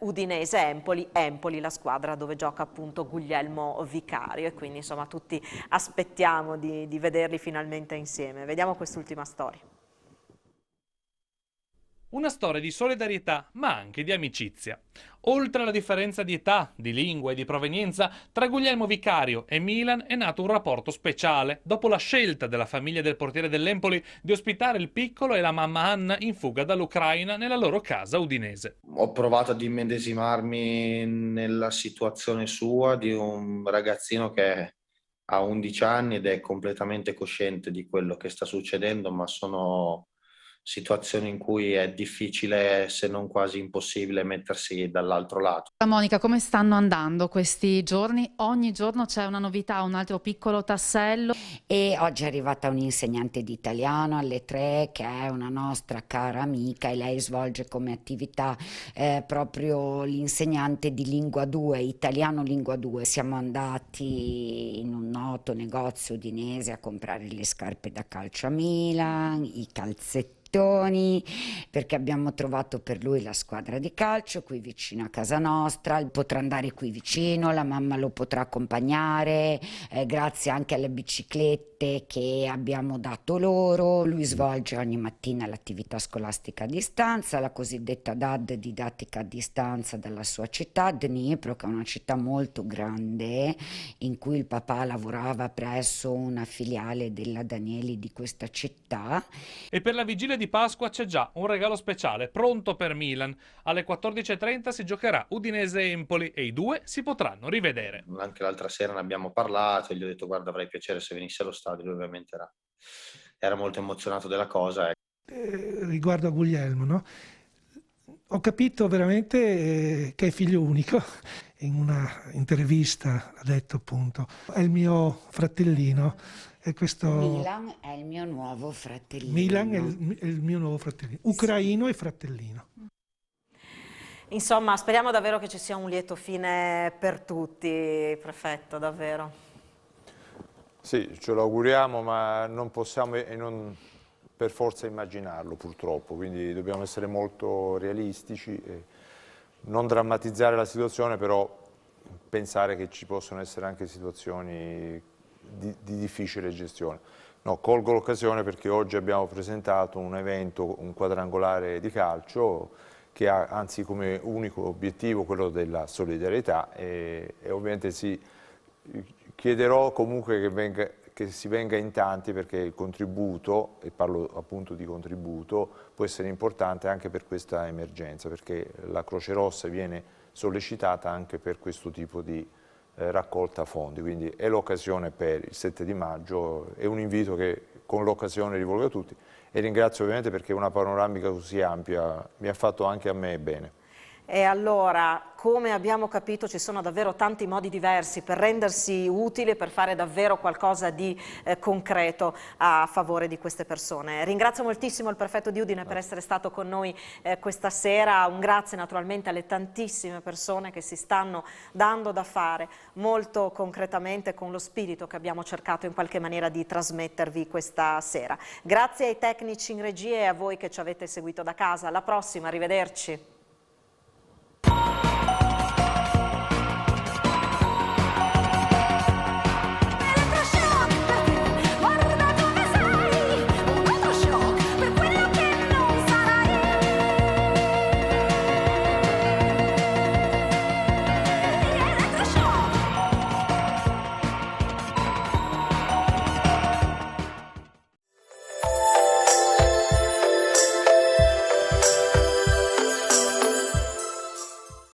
Udinese e Empoli, la squadra dove gioca appunto Guglielmo Vicario, e quindi insomma tutti aspettiamo di vederli finalmente insieme. Vediamo quest'ultima storia. Una storia di solidarietà, ma anche di amicizia. Oltre alla differenza di età, di lingua e di provenienza, tra Guglielmo Vicario e Milan è nato un rapporto speciale, dopo la scelta della famiglia del portiere dell'Empoli di ospitare il piccolo e la mamma Anna in fuga dall'Ucraina nella loro casa udinese. Ho provato ad immedesimarmi nella situazione sua di un ragazzino che ha 11 anni ed è completamente cosciente di quello che sta succedendo, ma sono situazioni in cui è difficile, se non quasi impossibile, mettersi dall'altro lato. Monica, come stanno andando questi giorni? Ogni giorno c'è una novità, un altro piccolo tassello. E oggi è arrivata un'insegnante di italiano alle 3, che è una nostra cara amica, e lei svolge come attività proprio l'insegnante di lingua 2, italiano lingua 2. Siamo andati in un noto negozio udinese a comprare le scarpe da calcio a Milan, i calzettoni, perché abbiamo trovato per lui la squadra di calcio qui vicino a casa nostra. Potrà andare qui vicino, la mamma lo potrà accompagnare, grazie anche alle biciclette che abbiamo dato loro. Lui svolge ogni mattina l'attività scolastica a distanza, la cosiddetta DAD, didattica a distanza, dalla sua città, Dnipro, che è una città molto grande, in cui il papà lavorava presso una filiale della Danieli di questa città. E per la vigilia di Pasqua c'è già un regalo speciale pronto per Milan. Alle 14:30 si giocherà Udinese-Empoli e i due si potranno rivedere. Anche l'altra sera ne abbiamo parlato e gli ho detto: guarda, avrei piacere se venissi allo stadio. Lui ovviamente era molto emozionato della cosa. Riguardo a Guglielmo, no? Ho capito veramente che è figlio unico. In una intervista ha detto appunto: è il mio fratellino. E questo... Milan è il mio nuovo fratellino. Milan è il mio nuovo fratellino, ucraino e fratellino. Insomma, speriamo davvero che ci sia un lieto fine per tutti, prefetto, davvero. Sì, ce lo auguriamo, ma non possiamo e non per forza immaginarlo, purtroppo, quindi dobbiamo essere molto realistici e non drammatizzare la situazione, però pensare che ci possono essere anche situazioni di difficile gestione. No, colgo l'occasione perché oggi abbiamo presentato un evento, un quadrangolare di calcio, che ha anzi come unico obiettivo quello della solidarietà e ovviamente chiederò comunque che si venga in tanti, perché il contributo, e parlo appunto di contributo, può essere importante anche per questa emergenza, perché la Croce Rossa viene sollecitata anche per questo tipo di raccolta fondi, quindi è l'occasione per il 7 di maggio, è un invito che con l'occasione rivolgo a tutti e ringrazio ovviamente perché una panoramica così ampia mi ha fatto anche a me bene. E allora, come abbiamo capito, ci sono davvero tanti modi diversi per rendersi utili, per fare davvero qualcosa di concreto a favore di queste persone. Ringrazio moltissimo il prefetto di Udine per essere stato con noi questa sera. Un grazie naturalmente alle tantissime persone che si stanno dando da fare molto concretamente con lo spirito che abbiamo cercato in qualche maniera di trasmettervi questa sera. Grazie ai tecnici in regia e a voi che ci avete seguito da casa. Alla prossima, arrivederci.